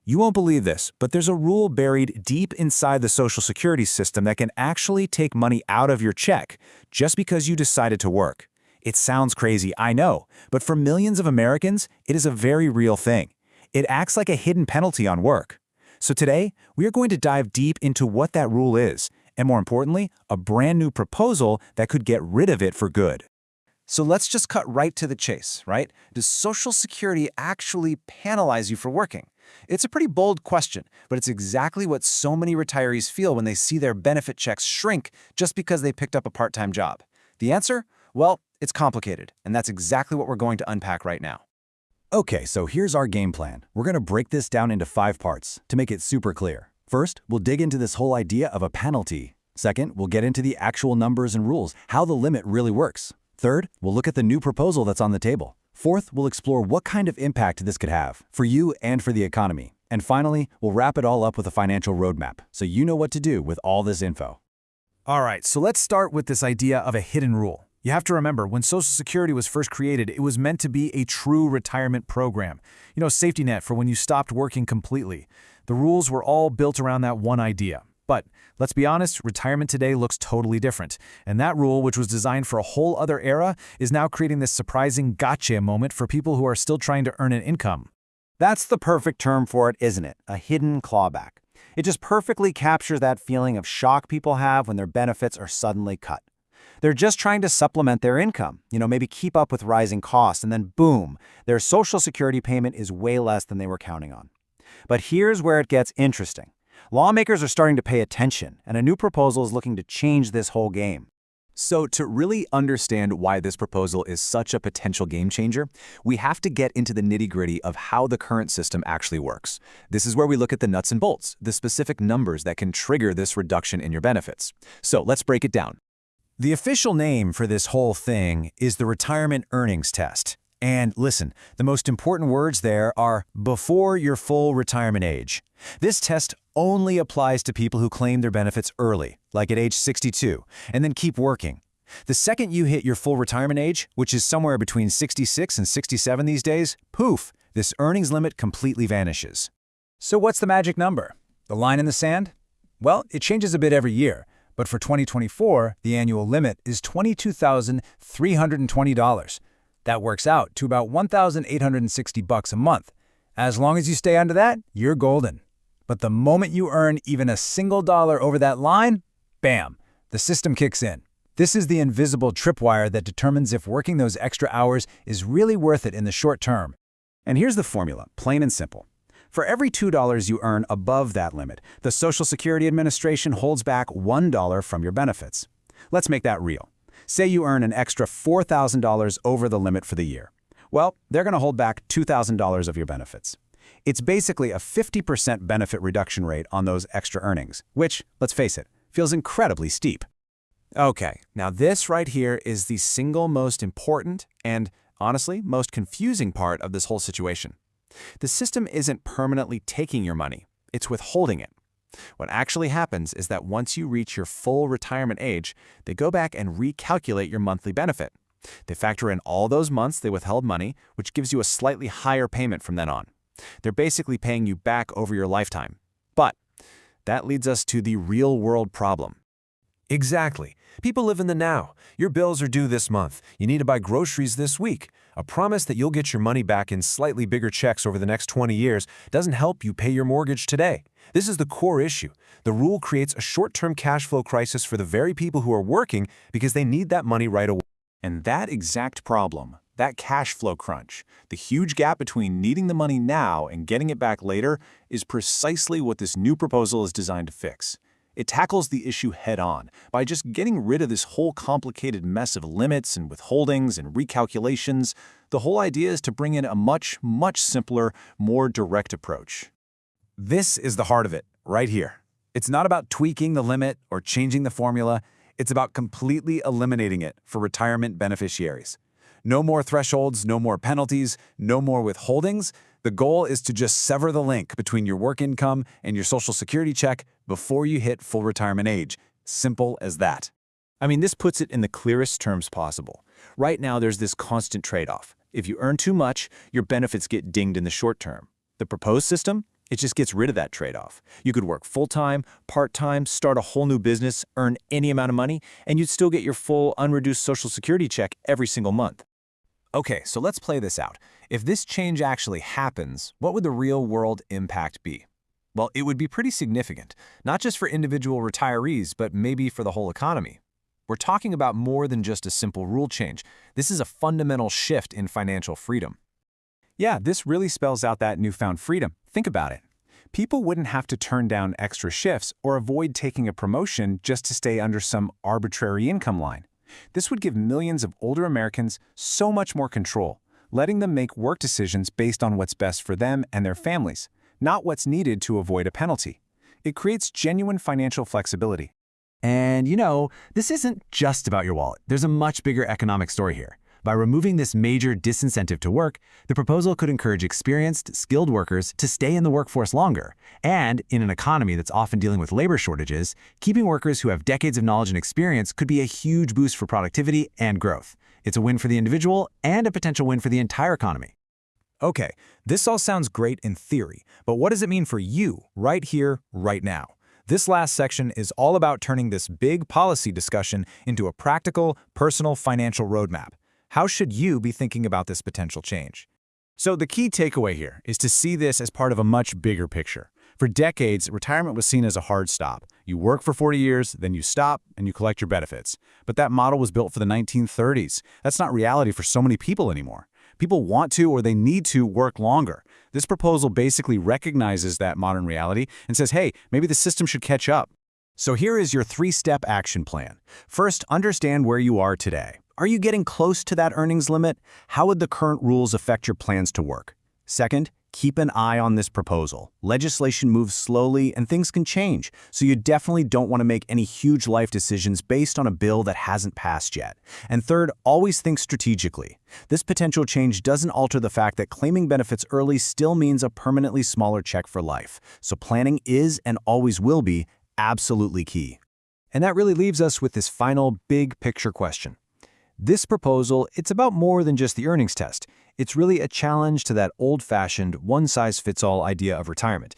You won't believe this, but there's a rule buried deep inside the Social Security system that can actually take money out of your check just because you decided to work. It sounds crazy, I know, but for millions of Americans, it is a very real thing. It acts like a hidden penalty on work. So today, we are going to dive deep into what that rule is, and more importantly, a brand new proposal that could get rid of it for good. So let's just cut right to the chase, right? Does Social Security actually penalize you for working? It's a pretty bold question, but it's exactly what so many retirees feel when they see their benefit checks shrink just because they picked up a part-time job. The answer? Well, it's complicated, and that's exactly what we're going to unpack right now. Okay, so here's our game plan. We're going to break this down into 5 parts to make it super clear. First, we'll dig into this whole idea of a penalty. Second, we'll get into the actual numbers and rules, how the limit really works. Third, we'll look at the new proposal that's on the table. Fourth, we'll explore what kind of impact this could have for you and for the economy. And finally, we'll wrap it all up with a financial roadmap, so you know what to do with all this info. All right, so let's start with this idea of a hidden rule. You have to remember, when Social Security was first created, it was meant to be a true retirement program. Safety net for when you stopped working completely. The rules were all built around that one idea. But let's be honest, retirement today looks totally different. And that rule, which was designed for a whole other era, is now creating this surprising gotcha moment for people who are still trying to earn an income. That's the perfect term for it, isn't it? A hidden clawback. It just perfectly captures that feeling of shock people have when their benefits are suddenly cut. They're just trying to supplement their income, maybe keep up with rising costs, and then boom, their Social Security payment is way less than they were counting on. But here's where it gets interesting. Lawmakers are starting to pay attention, and a new proposal is looking to change this whole game. So to really understand why this proposal is such a potential game changer, we have to get into the nitty-gritty of how the current system actually works. This is where we look at the nuts and bolts, the specific numbers that can trigger this reduction in your benefits. So let's break it down. The official name for this whole thing is the Retirement Earnings Test. And listen, the most important words there are before your full retirement age. This test only applies to people who claim their benefits early, like at age 62, and then keep working. The second you hit your full retirement age, which is somewhere between 66 and 67 these days, poof, this earnings limit completely vanishes. So what's the magic number? The line in the sand? Well, it changes a bit every year, but for 2024, the annual limit is $22,320. That works out to about $1,860 a month. As long as you stay under that, you're golden. But the moment you earn even a single dollar over that line, bam, the system kicks in. This is the invisible tripwire that determines if working those extra hours is really worth it in the short term. And here's the formula, plain and simple. For every $2 you earn above that limit, the Social Security Administration holds back $1 from your benefits. Let's make that real. Say you earn an extra $4,000 over the limit for the year. Well, they're going to hold back $2,000 of your benefits. It's basically a 50% benefit reduction rate on those extra earnings, which, let's face it, feels incredibly steep. Okay, now this right here is the single most important and, honestly, most confusing part of this whole situation. The system isn't permanently taking your money, it's withholding it. What actually happens is that once you reach your full retirement age, they go back and recalculate your monthly benefit. They factor in all those months they withheld money, which gives you a slightly higher payment from then on. They're basically paying you back over your lifetime. But that leads us to the real-world problem. Exactly. People live in the now. Your bills are due this month. You need to buy groceries this week. A promise that you'll get your money back in slightly bigger checks over the next 20 years doesn't help you pay your mortgage today. This is the core issue. The rule creates a short-term cash flow crisis for the very people who are working because they need that money right away. And that exact problem, that cash flow crunch, the huge gap between needing the money now and getting it back later, is precisely what this new proposal is designed to fix. It tackles the issue head-on by just getting rid of this whole complicated mess of limits and withholdings and recalculations. The whole idea is to bring in a much, much simpler, more direct approach. This is the heart of it, right here. It's not about tweaking the limit or changing the formula. It's about completely eliminating it for retirement beneficiaries. No more thresholds, no more penalties, no more withholdings. The goal is to just sever the link between your work income and your Social Security check before you hit full retirement age. Simple as that. I mean, this puts it in the clearest terms possible. Right now, there's this constant trade-off. If you earn too much, your benefits get dinged in the short term. The proposed system? It just gets rid of that trade-off. You could work full-time, part-time, start a whole new business, earn any amount of money, and you'd still get your full unreduced Social Security check every single month. Okay, so let's play this out. If this change actually happens, what would the real-world impact be? Well, it would be pretty significant, not just for individual retirees, but maybe for the whole economy. We're talking about more than just a simple rule change. This is a fundamental shift in financial freedom. Yeah, this really spells out that newfound freedom. Think about it. People wouldn't have to turn down extra shifts or avoid taking a promotion just to stay under some arbitrary income line. This would give millions of older Americans so much more control, letting them make work decisions based on what's best for them and their families, not what's needed to avoid a penalty. It creates genuine financial flexibility. And this isn't just about your wallet. There's a much bigger economic story here. By removing this major disincentive to work, the proposal could encourage experienced, skilled workers to stay in the workforce longer. And in an economy that's often dealing with labor shortages, keeping workers who have decades of knowledge and experience could be a huge boost for productivity and growth. It's a win for the individual and a potential win for the entire economy. Okay, this all sounds great in theory, but what does it mean for you, right here, right now? This last section is all about turning this big policy discussion into a practical, personal financial roadmap. How should you be thinking about this potential change? So the key takeaway here is to see this as part of a much bigger picture. For decades, retirement was seen as a hard stop. You work for 40 years, then you stop, and you collect your benefits. But that model was built for the 1930s. That's not reality for so many people anymore. People want to or they need to work longer. This proposal basically recognizes that modern reality and says, hey, maybe the system should catch up. So here is your 3-step action plan. First, understand where you are today. Are you getting close to that earnings limit? How would the current rules affect your plans to work? Second, keep an eye on this proposal. Legislation moves slowly and things can change, so you definitely don't want to make any huge life decisions based on a bill that hasn't passed yet. And third, always think strategically. This potential change doesn't alter the fact that claiming benefits early still means a permanently smaller check for life. So planning is and always will be absolutely key. And that really leaves us with this final big picture question. This proposal, it's about more than just the earnings test. It's really a challenge to that old-fashioned, one-size-fits-all idea of retirement.